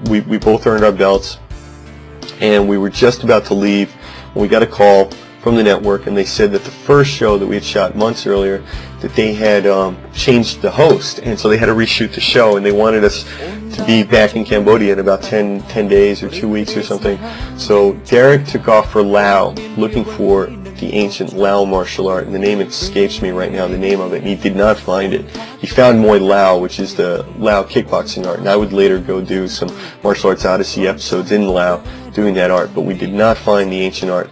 we both earned our belts, and we were just about to leave when we got a call from the network, and they said that the first show that we had shot months earlier, that they had changed the host, and so they had to reshoot the show, and they wanted us to be back in Cambodia in about 10 days or 2 weeks or something. So Derek took off for Lao, looking for the ancient Lao martial art, and the name escapes me right now, the name of it, and he did not find it. He found Muay Lao, which is the Lao kickboxing art, and I would later go do some Martial Arts Odyssey episodes in Lao doing that art, but we did not find the ancient art.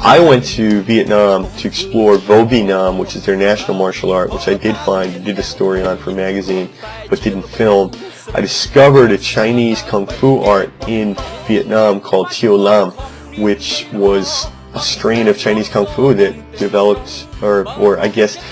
I went to Vietnam to explore Vo Bi Nam, which is their national martial art, which I did find, did a story on for a magazine, but didn't film. I discovered a Chinese Kung Fu art in Vietnam called Thieu Lam, which was a strain of Chinese Kung Fu that developed, or I guess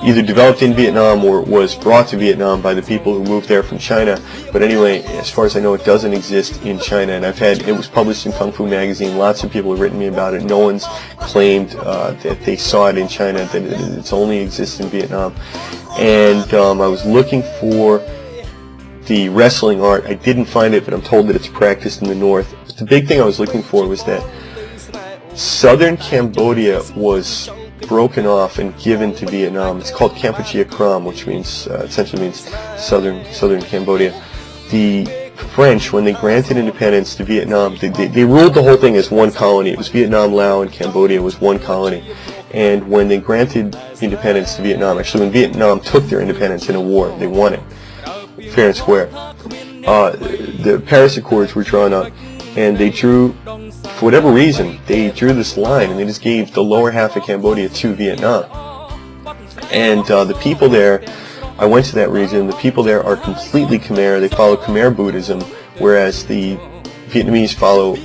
either developed in Vietnam or was brought to Vietnam by the people who moved there from China. But anyway, as far as I know, it doesn't exist in China, and it was published in Kung Fu magazine. Lots of people have written me about it. No one's claimed that they saw it in China, that it only exists in Vietnam. And I was looking for the wrestling art. I didn't find it, but I'm told that it's practiced in the north. But the big thing I was looking for was that southern Cambodia was broken off and given to Vietnam. It's called Kampuchea Krom, which means essentially means southern Cambodia. The French, when they granted independence to Vietnam, they ruled the whole thing as one colony. It was Vietnam, Laos, and Cambodia was one colony. And when they granted independence to Vietnam, actually when Vietnam took their independence in a war, they won it, fair and square. The Paris Accords were drawn up, and they drew, for whatever reason, they drew this line, and they just gave the lower half of Cambodia to Vietnam. And the people there, I went to that region, the people there are completely Khmer. They follow Khmer Buddhism, whereas the Vietnamese follow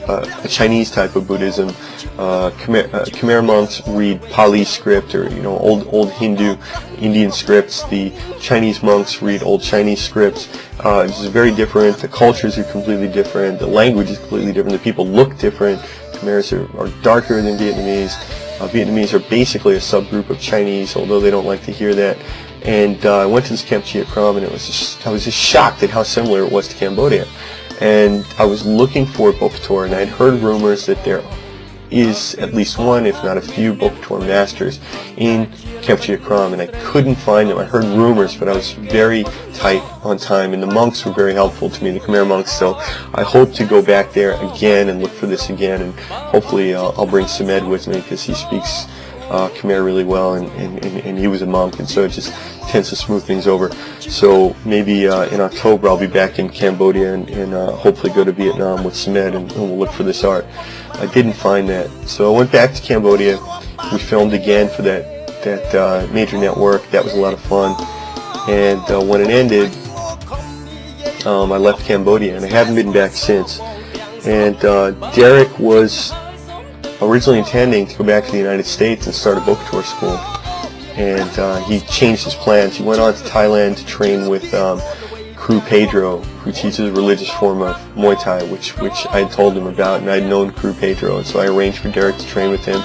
a Chinese type of Buddhism. Khmer monks read Pali script, or old Hindu, Indian scripts. The Chinese monks read old Chinese scripts. This is very different. The cultures are completely different. The language is completely different. The people look different. Khmers are darker than Vietnamese. Vietnamese are basically a subgroup of Chinese, although they don't like to hear that. And I went to this Kampuchea Krom, and I was just shocked at how similar it was to Cambodia. And I was looking for Bokator, and I'd heard rumors that there is at least one, if not a few, Bokator masters in Kampuchea Krom, and I couldn't find them. I heard rumors, but I was very tight on time, and the monks were very helpful to me, the Khmer monks, so I hope to go back there again and look for this again, and hopefully I'll bring Samed with me, because he speaks Khmer really well, and he was a monk, and so it just tends to smooth things over. So maybe in October I'll be back in Cambodia and hopefully go to Vietnam with Samed, and we'll look for this art. I didn't find that, so I went back to Cambodia. We filmed again for that major network. That was a lot of fun, and when it ended, I left Cambodia, and I haven't been back since. And Derek was originally intending to go back to the United States and start a Bokator school, and he changed his plans. He went on to Thailand to train with Crew Pedro, who teaches a religious form of Muay Thai, which I had told him about, and I had known Crew Pedro, and so I arranged for Derek to train with him.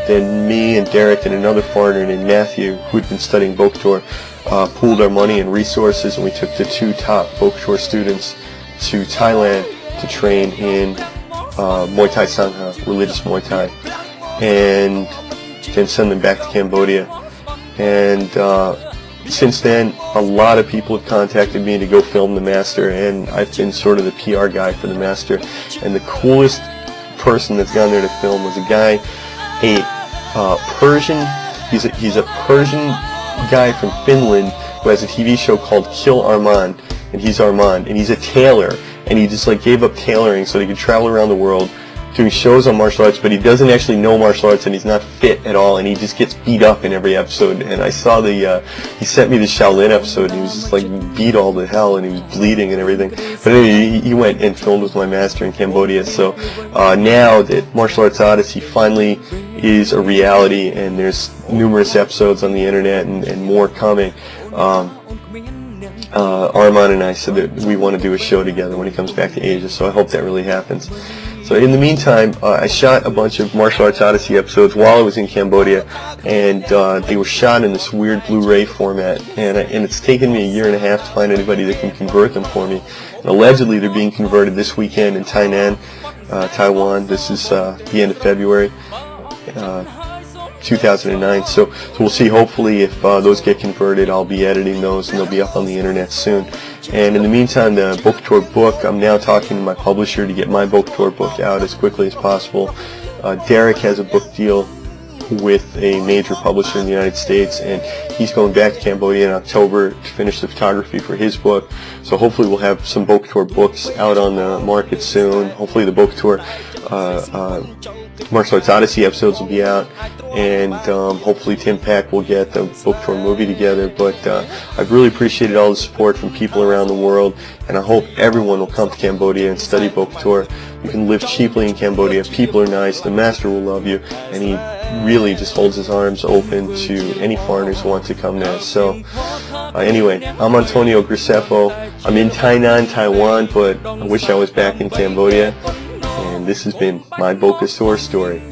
Then me and Derek and another foreigner named Matthew, who had been studying Bokator, pooled our money and resources, and we took the two top Bokator students to Thailand to train in Muay Thai Sangha, religious Muay Thai, and then send them back to Cambodia. And since then, a lot of people have contacted me to go film the master, and I've been sort of the PR guy for the master. And the coolest person that's gone there to film was a guy, a Persian. He's a Persian guy from Finland who has a TV show called Kill Armand, and he's Armand, and he's a tailor, and he just gave up tailoring so he could travel around the world doing shows on martial arts, but he doesn't actually know martial arts, and he's not fit at all, and he just gets beat up in every episode. And I saw he sent me the Shaolin episode, and he was just beat all to hell, and he was bleeding and everything. But anyway, he went and filmed with my master in Cambodia. So now that Martial Arts Odyssey finally is a reality, and there's numerous episodes on the internet and more coming, Armand and I said that we want to do a show together when he comes back to Asia, so I hope that really happens. So in the meantime, I shot a bunch of Martial Arts Odyssey episodes while I was in Cambodia, and they were shot in this weird Blu-ray format, and it's taken me a year and a half to find anybody that can convert them for me. And allegedly they're being converted this weekend in Tainan, Taiwan. This is the end of February 2009. So we'll see. Hopefully, if those get converted, I'll be editing those, and they'll be up on the internet soon. And in the meantime, the Bokator book, I'm now talking to my publisher to get my Bokator book out as quickly as possible. Derek has a book deal with a major publisher in the United States, and he's going back to Cambodia in October to finish the photography for his book. So hopefully we'll have some Bokator books out on the market soon. Hopefully the Bokator Martial Arts Odyssey episodes will be out, and hopefully Tim Pack will get the Bokator movie together. But I've really appreciated all the support from people around the world, and I hope everyone will come to Cambodia and study Bokator. You can live cheaply in Cambodia. People are nice. The master will love you, and he really just holds his arms open to any foreigners who want to come there. So anyway, I'm Antonio Graceffo. I'm in Tainan, Taiwan, but I wish I was back in Cambodia. And this has been my Bokator story.